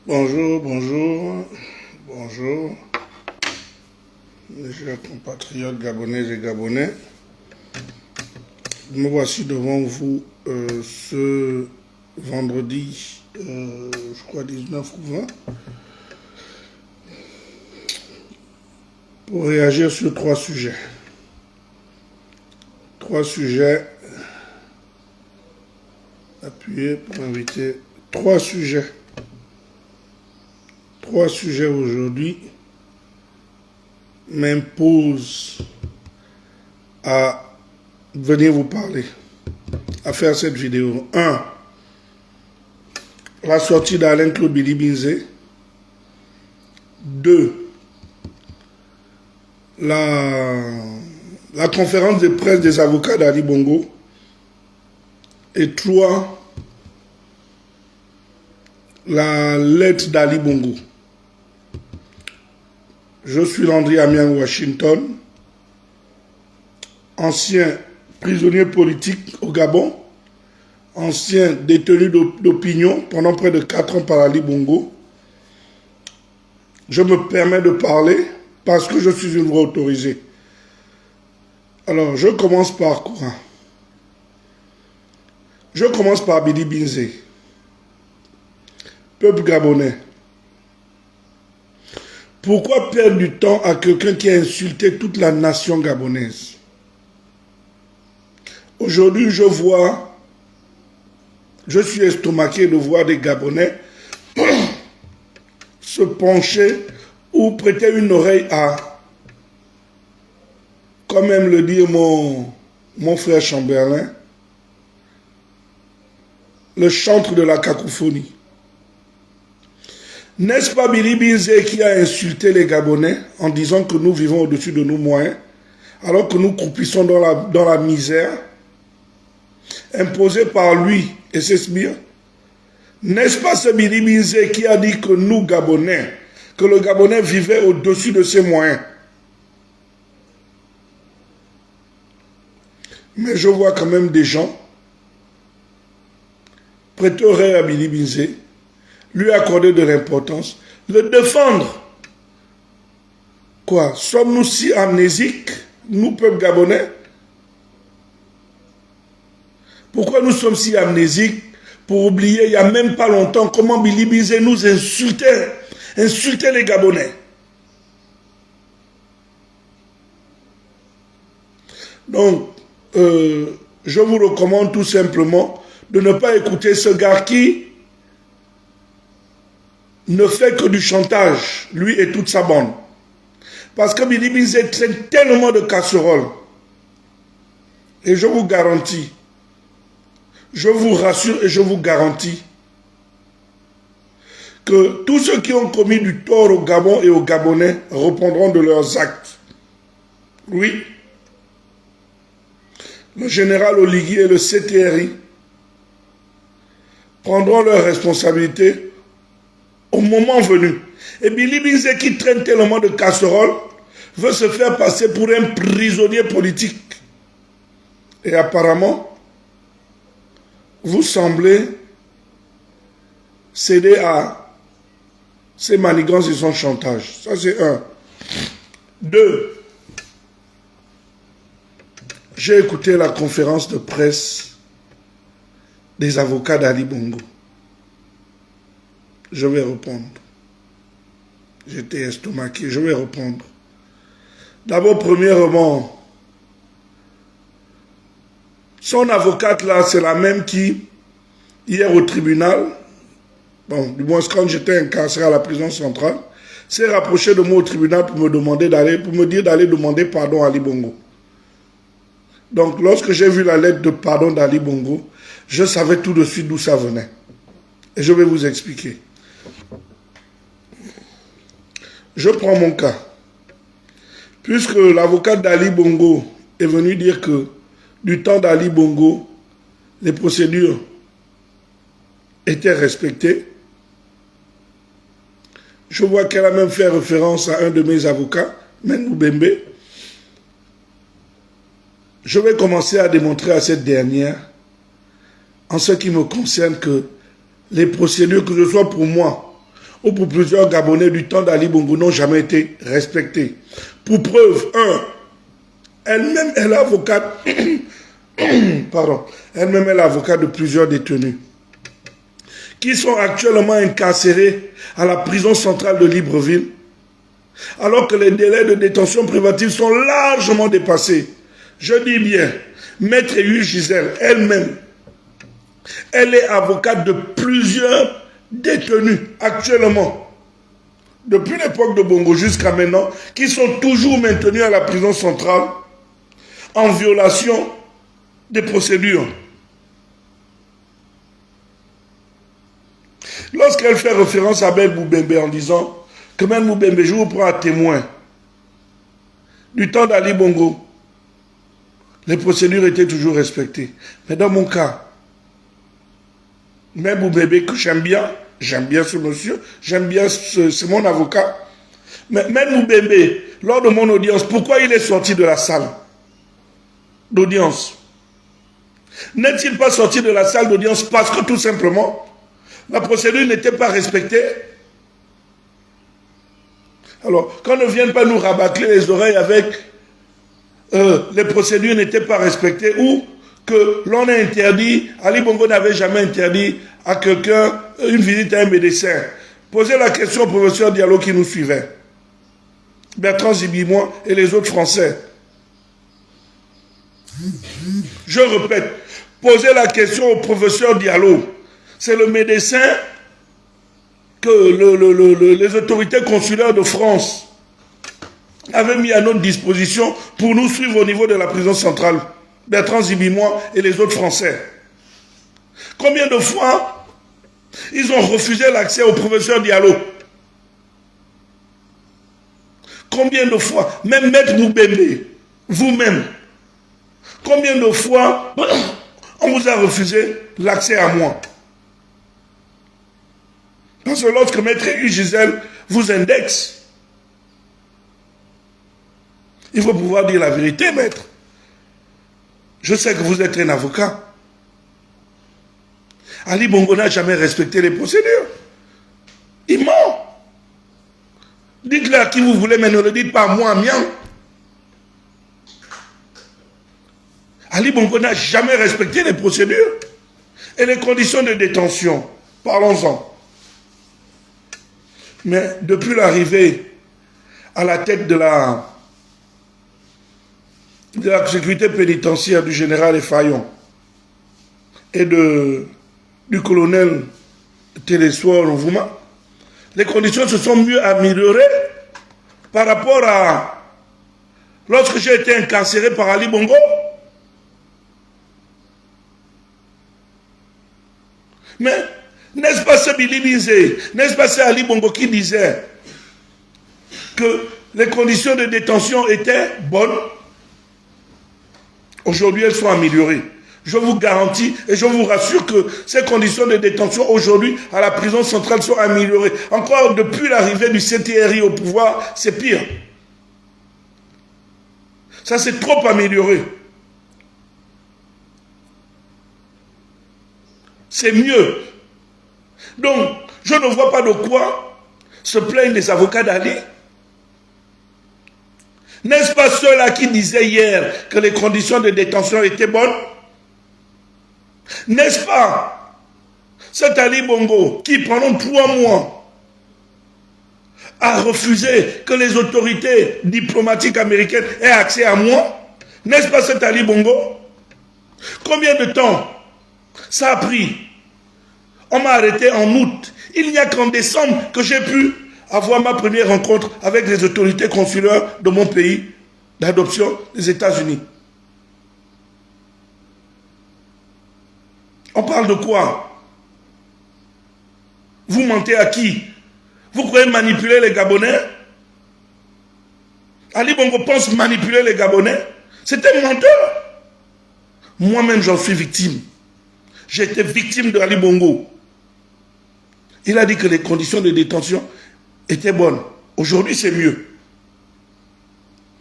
Bonjour, bonjour, bonjour, mes chers compatriotes gabonais et gabonais. Me voici devant vous ce vendredi, je crois 19 ou 20, pour réagir sur trois sujets. Trois sujets appuyés pour inviter. Trois sujets aujourd'hui m'imposent à venir vous parler, à faire cette vidéo. 1. La sortie d'Alain-Claude Billy-Binzé. 2. La conférence de presse des avocats d'Ali Bongo. Et 3. La lettre d'Ali Bongo. Je suis Landry Amiang, Washington, ancien prisonnier politique au Gabon, ancien détenu d'opinion pendant près de 4 ans par Ali Bongo. Je me permets de parler parce que je suis une voix autorisée. Alors, je commence par quoi? Je commence par Billy Binzé. Peuple gabonais. Pourquoi perdre du temps à quelqu'un qui a insulté toute la nation gabonaise? Aujourd'hui, je suis estomaqué de voir des Gabonais se pencher ou prêter une oreille à, comme aime le dire mon frère Chamberlain, le chantre de la cacophonie. N'est-ce pas Billy Binzé qui a insulté les Gabonais en disant que nous vivons au-dessus de nos moyens, alors que nous croupissons dans la misère, imposée par lui et ses sbires? N'est-ce pas ce Billy Binzé qui a dit que nous, Gabonais, que le Gabonais vivait au-dessus de ses moyens? Mais je vois quand même des gens prêter oreille à Billy Binzé, lui accorder de l'importance, le défendre. Quoi? Sommes-nous si amnésiques, nous, peuple gabonais? Pourquoi nous sommes si amnésiques pour oublier, il n'y a même pas longtemps, comment Billy Binzé nous insultait les Gabonais? Donc, je vous recommande tout simplement de ne pas écouter ce gars qui ne fait que du chantage, lui et toute sa bande. Parce que Billy Binzé traîne tellement de casseroles. Et je vous garantis, je vous rassure et je vous garantis que tous ceux qui ont commis du tort au Gabon et aux Gabonais répondront de leurs actes. Oui. Le général Oligui et le CTRI prendront leurs responsabilités au moment venu. Et Billy Binzé qui traîne tellement de casseroles veut se faire passer pour un prisonnier politique. Et apparemment, vous semblez céder à ses manigances et son chantage. Ça, c'est 1. 2. J'ai écouté la conférence de presse des avocats d'Ali Bongo. Je vais répondre. J'étais estomaqué, je vais répondre. D'abord, premièrement, son avocate là, c'est la même qui, hier au tribunal, bon, du moins quand j'étais incarcéré à la prison centrale, s'est rapprochée de moi au tribunal pour me dire d'aller demander pardon à Ali Bongo. Donc, lorsque j'ai vu la lettre de pardon d'Ali Bongo, je savais tout de suite d'où ça venait. Et je vais vous expliquer. Je prends mon cas. Puisque l'avocat d'Ali Bongo est venu dire que du temps d'Ali Bongo, les procédures étaient respectées, je vois qu'elle a même fait référence à un de mes avocats, Menou Bembe. Je vais commencer à démontrer à cette dernière, en ce qui me concerne, que les procédures, que ce soit pour moi ou pour plusieurs Gabonais du temps d'Ali Bongo n'ont jamais été respectées. Pour preuve, elle-même est l'avocate pardon, elle-même est l'avocate de plusieurs détenus qui sont actuellement incarcérés à la prison centrale de Libreville, alors que les délais de détention préventive sont largement dépassés. Je dis bien, Maître Eyu Gisèle, elle-même, elle est avocate de plusieurs détenus actuellement, depuis l'époque de Bongo jusqu'à maintenant, qui sont toujours maintenus à la prison centrale en violation des procédures. Lorsqu'elle fait référence à Ben Moubembe en disant que Ben Moubembe, je vous prends à témoin, du temps d'Ali Bongo, les procédures étaient toujours respectées. Mais dans mon cas, Ben Moubembe, que j'aime bien ce monsieur, j'aime bien, c'est mon avocat. Mais Ben Moubembe, lors de mon audience, pourquoi il est sorti de la salle d'audience? N'est-il pas sorti de la salle d'audience parce que tout simplement, la procédure n'était pas respectée? Alors, qu'on ne vienne pas nous rabâcler les oreilles avec les procédures n'étaient pas respectées ou que l'on a interdit, Ali Bongo n'avait jamais interdit à quelqu'un une visite à un médecin. Posez la question au professeur Diallo qui nous suivait, Bertrand Zibimois et les autres Français. Je répète, posez la question au professeur Diallo. C'est le médecin que les autorités consulaires de France avaient mis à notre disposition pour nous suivre au niveau de la prison centrale. Bertrand Zibimois et les autres Français. Combien de fois ils ont refusé l'accès au professeur Diallo? Combien de fois, même Maître Moubembe, vous-même, combien de fois on vous a refusé l'accès à moi? Parce que lorsque Maître Eyu Gisèle vous indexe, il faut pouvoir dire la vérité, maître. Je sais que vous êtes un avocat. Ali Bongo n'a jamais respecté les procédures. Il ment. Dites-le à qui vous voulez, mais ne le dites pas à moi, mien. Ali Bongo n'a jamais respecté les procédures et les conditions de détention. Parlons-en. Mais depuis l'arrivée à la tête de la sécurité pénitentiaire du général Effayon et du colonel Télésoir Nvouma, les conditions se sont mieux améliorées par rapport à lorsque j'ai été incarcéré par Ali Bongo. Mais n'est-ce pas ce Billy disait, n'est-ce pas ce Ali Bongo qui disait que les conditions de détention étaient bonnes? Aujourd'hui, elles sont améliorées. Je vous garantis et je vous rassure que ces conditions de détention aujourd'hui à la prison centrale sont améliorées. Encore depuis l'arrivée du CTRI au pouvoir, c'est pire. Ça s'est trop amélioré. C'est mieux. Donc, je ne vois pas de quoi se plaignent les avocats d'Ali. N'est-ce pas ceux-là qui disaient hier que les conditions de détention étaient bonnes? N'est-ce pas cet Ali Bongo qui, pendant 3 mois, a refusé que les autorités diplomatiques américaines aient accès à moi? N'est-ce pas cet Ali Bongo? Combien de temps ça a pris? On m'a arrêté en août. Il n'y a qu'en décembre que j'ai pu avoir ma première rencontre avec les autorités consulaires de mon pays d'adoption, les États-Unis. On parle de quoi? Vous mentez à qui? Vous croyez manipuler les Gabonais? Ali Bongo pense manipuler les Gabonais? C'est un menteur. Moi-même, j'en suis victime. J'ai été victime de Ali Bongo. Il a dit que les conditions de détention étaient bonnes. Aujourd'hui, c'est mieux.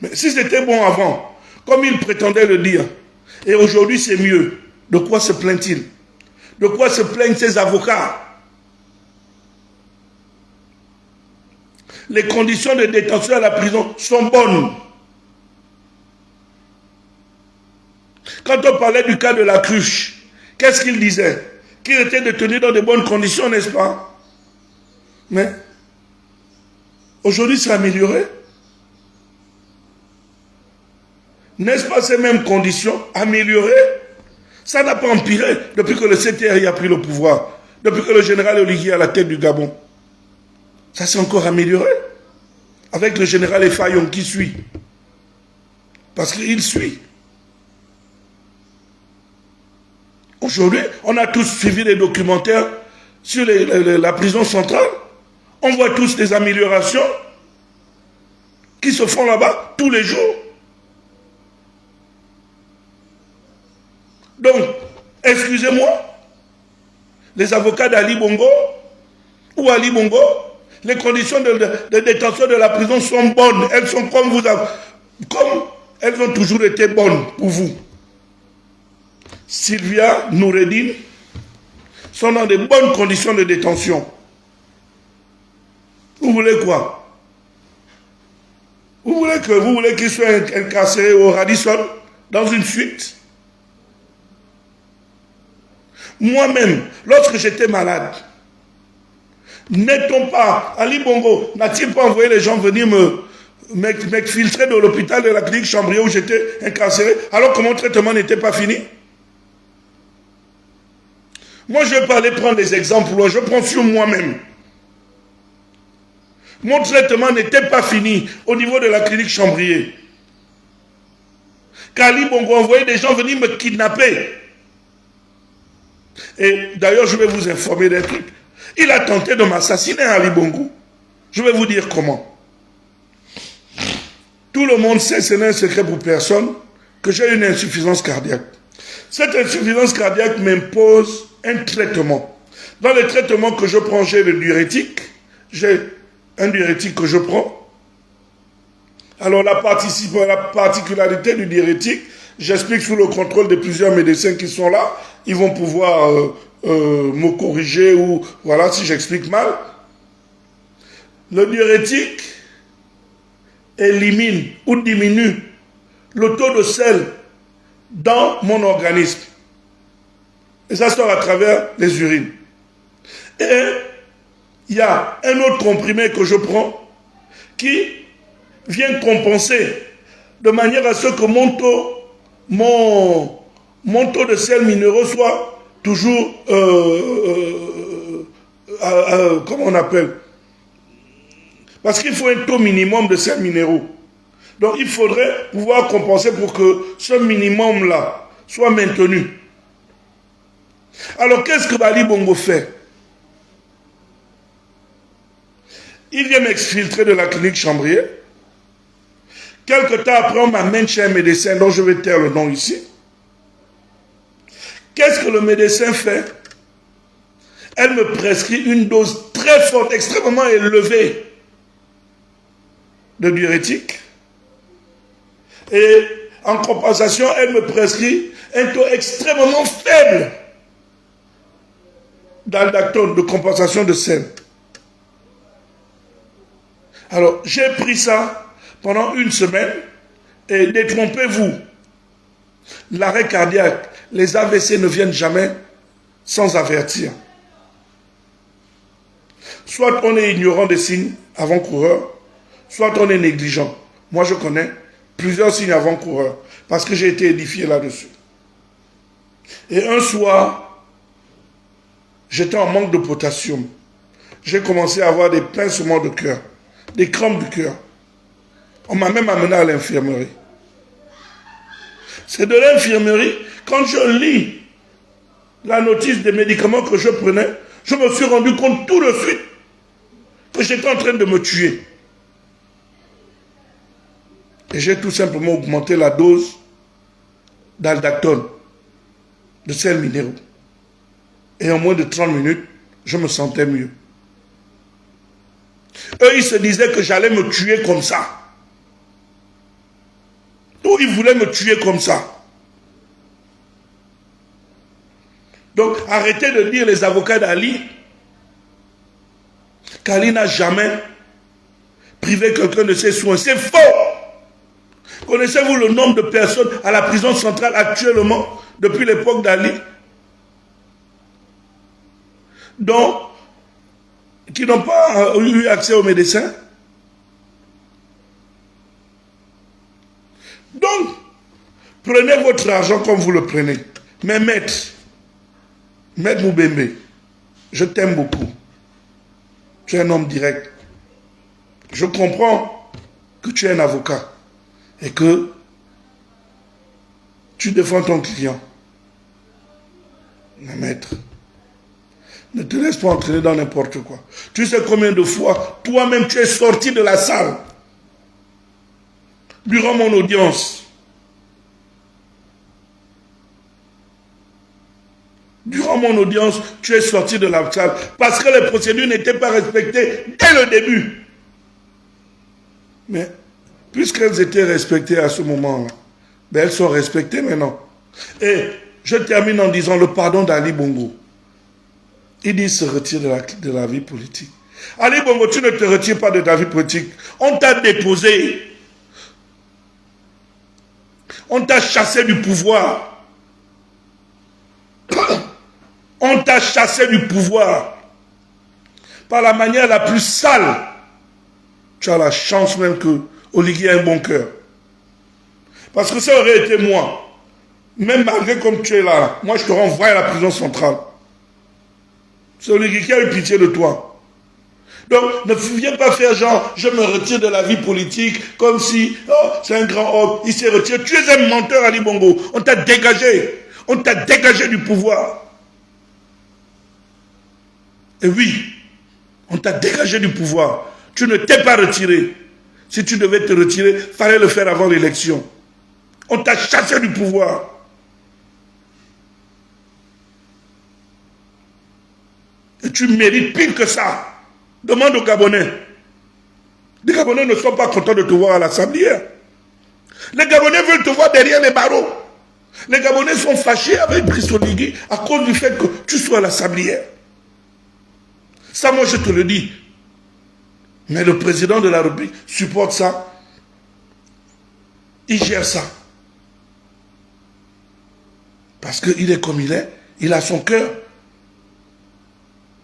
Mais si c'était bon avant, comme il prétendait le dire, et aujourd'hui c'est mieux, de quoi se plaint-il? De quoi se plaignent ses avocats? les conditions de détention à la prison sont bonnes. Quand on parlait du cas de la cruche, qu'est-ce qu'il disait? Qu'il était détenu dans de bonnes conditions, n'est-ce pas? Mais aujourd'hui, c'est amélioré. N'est-ce pas ces mêmes conditions améliorées? Ça n'a pas empiré depuis que le CTRI a pris le pouvoir, depuis que le général Oligui est à la tête du Gabon. Ça s'est encore amélioré. Avec le général Effayon qui suit. Parce qu'il suit. Aujourd'hui, on a tous suivi les documentaires sur la prison centrale. On voit tous des améliorations qui se font là-bas tous les jours. Donc, excusez-moi, les avocats d'Ali Bongo ou Ali Bongo, les conditions de détention de la prison sont bonnes. Elles sont comme elles ont toujours été bonnes pour vous. Sylvia Noureddine sont dans de bonnes conditions de détention. Vous voulez quoi? Vous voulez qu'il soit incarcéré au Radisson dans une fuite? Moi-même, lorsque j'étais malade, n'est-on pas, Ali Bongo, n'a-t-il pas envoyé les gens venir m'exfiltrer de l'hôpital de la clinique Chambrier où j'étais incarcéré, alors que mon traitement n'était pas fini? Moi, je ne vais pas aller prendre des exemples, je prends sur moi-même. Mon traitement n'était pas fini au niveau de la clinique Chambrier. Kali Bongo envoyait des gens venir me kidnapper. Et d'ailleurs, je vais vous informer d'un truc. Il a tenté de m'assassiner, Ali Bongo. Je vais vous dire comment. Tout le monde sait, ce n'est un secret pour personne, que j'ai une insuffisance cardiaque. Cette insuffisance cardiaque m'impose un traitement. Dans les traitements que je prends, j'ai le diurétique. J'ai un diurétique que je prends. Alors la particularité du diurétique, j'explique sous le contrôle de plusieurs médecins qui sont là. Ils vont pouvoir me corriger ou voilà si j'explique mal. Le diurétique élimine ou diminue le taux de sel dans mon organisme. Et ça sort à travers les urines. Et il y a un autre comprimé que je prends qui vient compenser de manière à ce que mon taux de sels minéraux soit toujours, comment on appelle? Parce qu'il faut un taux minimum de sels minéraux. Donc il faudrait pouvoir compenser pour que ce minimum-là soit maintenu. Alors qu'est-ce que Ali Bongo fait? Il vient m'exfiltrer de la clinique Chambrier. Quelque temps après, on m'amène chez un médecin dont je vais taire le nom ici. Qu'est-ce que le médecin fait? Elle me prescrit une dose très forte, extrêmement élevée de diurétique. Et en compensation, elle me prescrit un taux extrêmement faible d'aldactone, de compensation de sel. Alors, j'ai pris ça pendant une semaine et détrompez-vous, l'arrêt cardiaque, les AVC ne viennent jamais sans avertir. Soit on est ignorant des signes avant-coureurs, soit on est négligent. Moi, je connais plusieurs signes avant-coureurs parce que j'ai été édifié là-dessus. Et un soir, j'étais en manque de potassium. J'ai commencé à avoir des pincements de cœur, des crampes du cœur. On m'a même amené à l'infirmerie. C'est de l'infirmerie, quand je lis la notice des médicaments que je prenais, je me suis rendu compte tout de suite que j'étais en train de me tuer. Et j'ai tout simplement augmenté la dose d'aldactone, de sels minéraux. Et en moins de 30 minutes, je me sentais mieux. Eux, ils se disaient que j'allais me tuer comme ça. Ou ils voulaient me tuer comme ça. Donc, arrêtez de dire les avocats d'Ali qu'Ali n'a jamais priver quelqu'un de ses soins. C'est faux. Connaissez-vous le nombre de personnes à la prison centrale actuellement, depuis l'époque d'Ali, qui n'ont pas eu accès aux médecins? Donc, prenez votre argent comme vous le prenez. Mais maître Moubembe, je t'aime beaucoup. Tu es un homme direct. Je comprends que tu es un avocat et que tu défends ton client. Mais maître, ne te laisse pas entraîner dans n'importe quoi. Tu sais combien de fois, toi-même, tu es sorti de la salle durant mon audience. Durant mon audience, tu es sorti de la salle parce que les procédures n'étaient pas respectées dès le début. Mais puisqu'elles étaient respectées à ce moment-là, ben elles sont respectées maintenant. Et je termine en disant le pardon d'Ali Bongo. Il dit se retire de la vie politique. Ali Bongo, tu ne te retires pas de ta vie politique. On t'a déposé. On t'a chassé du pouvoir. On t'a chassé du pouvoir par la manière la plus sale. Tu as la chance même que Oligui ait un bon cœur. Parce que ça aurait été moi. Même malgré comme tu es là, moi je te renvoie à la prison centrale. C'est Oligui qui a eu pitié de toi. Donc ne viens pas faire genre, je me retire de la vie politique, comme si, oh, c'est un grand homme, il s'est retiré. Tu es un menteur, Ali Bongo. On t'a dégagé. On t'a dégagé du pouvoir. Et oui, on t'a dégagé du pouvoir. Tu ne t'es pas retiré. Si tu devais te retirer, il fallait le faire avant l'élection. On t'a chassé du pouvoir. Et tu mérites pire que ça. Demande aux Gabonais. Les Gabonais ne sont pas contents de te voir à l'Assemblée. Les Gabonais veulent te voir derrière les barreaux. Les Gabonais sont fâchés avec Brice Oligui à cause du fait que tu sois à l'Assemblée. Ça, moi, je te le dis. Mais le président de la République supporte ça. Il gère ça. Parce qu'il est comme il est. Il a son cœur.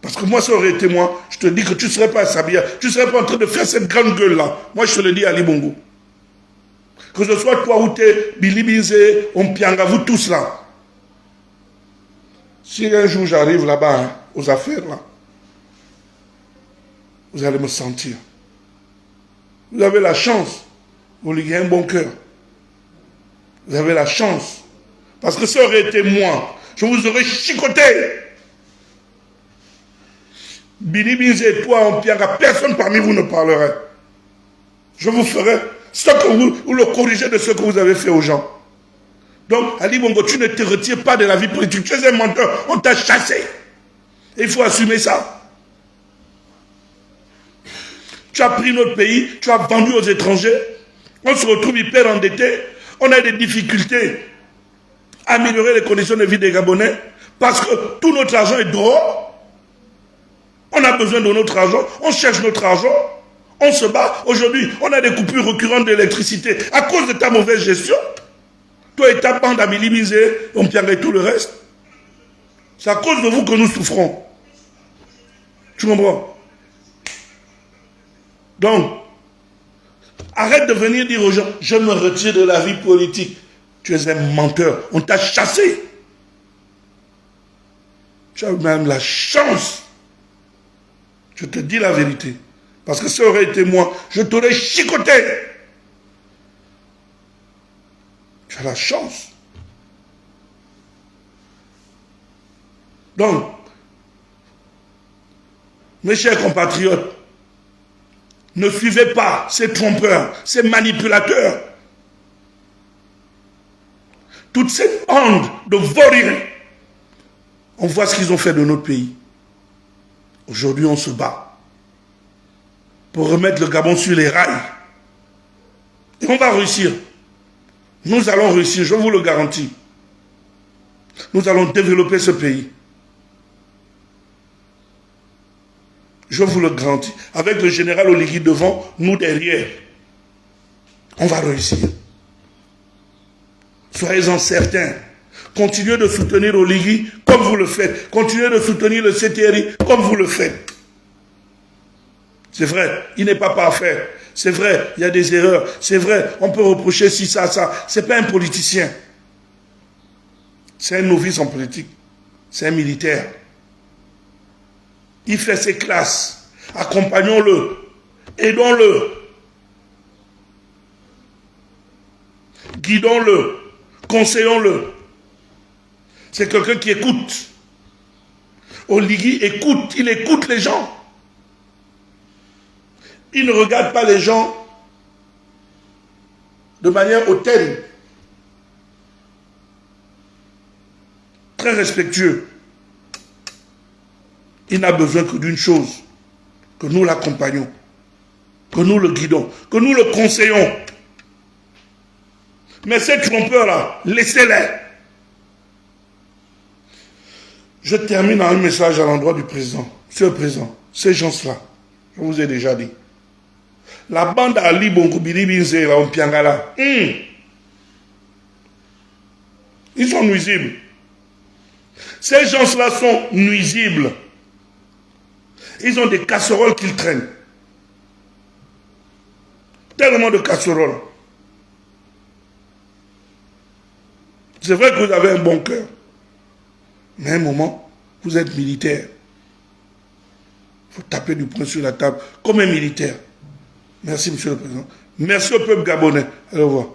Parce que moi, ça aurait été moi. Je te dis que tu ne serais pas à Sabia. Tu ne serais pas en train de faire cette grande gueule-là. Moi, je te le dis à Ali Bongo. Que ce soit toi ou t'es Billy Bizé, Ompianga, vous tous là. Si un jour j'arrive là-bas, hein, aux affaires là, vous allez me sentir. Vous avez la chance. Vous lui avez un bon cœur. Vous avez la chance. Parce que ça aurait été moi. Je vous aurais chicoté. Billy Bizé, toi, Ompianga, personne parmi vous ne parlerait. Je vous ferai ce que vous le corrigez de ce que vous avez fait aux gens. Donc, Ali Bongo, tu ne te retires pas de la vie politique. Tu es un menteur. On t'a chassé. Et il faut assumer ça. Tu as pris notre pays, tu as vendu aux étrangers. On se retrouve hyper endetté. On a des difficultés à améliorer les conditions de vie des Gabonais parce que tout notre argent est dehors. On a besoin de notre argent. On cherche notre argent. On se bat. Aujourd'hui, on a des coupures récurrentes d'électricité à cause de ta mauvaise gestion. Toi et ta bande à minimiser, on perdrait tout le reste. C'est à cause de vous que nous souffrons. Tu comprends? Donc, arrête de venir dire aux gens, je me retire de la vie politique. Tu es un menteur. On t'a chassé. Tu as même la chance. Je te dis la vérité. Parce que ça aurait été moi, je t'aurais chicoté. Tu as la chance. Donc, mes chers compatriotes, ne suivez pas ces trompeurs, ces manipulateurs. Toute cette bande de vauriens. On voit ce qu'ils ont fait de notre pays. Aujourd'hui, on se bat pour remettre le Gabon sur les rails. Et on va réussir. Nous allons réussir, je vous le garantis. Nous allons développer ce pays. Je vous le garantis. Avec le général Oligui devant, nous derrière, on va réussir. Soyez-en certains. Continuez de soutenir Oligui comme vous le faites. Continuez de soutenir le CTRI comme vous le faites. C'est vrai, il n'est pas parfait. C'est vrai, il y a des erreurs. C'est vrai, on peut reprocher ci, ça, ça. Ce n'est pas un politicien. C'est un novice en politique. C'est un militaire. Il fait ses classes. Accompagnons-le. Aidons-le. Guidons-le. Conseillons-le. C'est quelqu'un qui écoute. Oligui écoute. Il écoute les gens. Il ne regarde pas les gens de manière hautaine. Très respectueux. Il n'a besoin que d'une chose, que nous l'accompagnons, que nous le guidons, que nous le conseillons. Mais ces trompeurs-là, laissez-les. Je termine en un message à l'endroit du président. Monsieur le président, ces gens-là, je vous ai déjà dit, la bande Ali Bongoubiri Binzera en Piangala, ils sont nuisibles. Ces gens-là sont nuisibles. Ils ont des casseroles qu'ils traînent. Tellement de casseroles. C'est vrai que vous avez un bon cœur. Mais à un moment, vous êtes militaire. Il faut taper du poing sur la table comme un militaire. Merci, monsieur le président. Merci au peuple gabonais. Au revoir.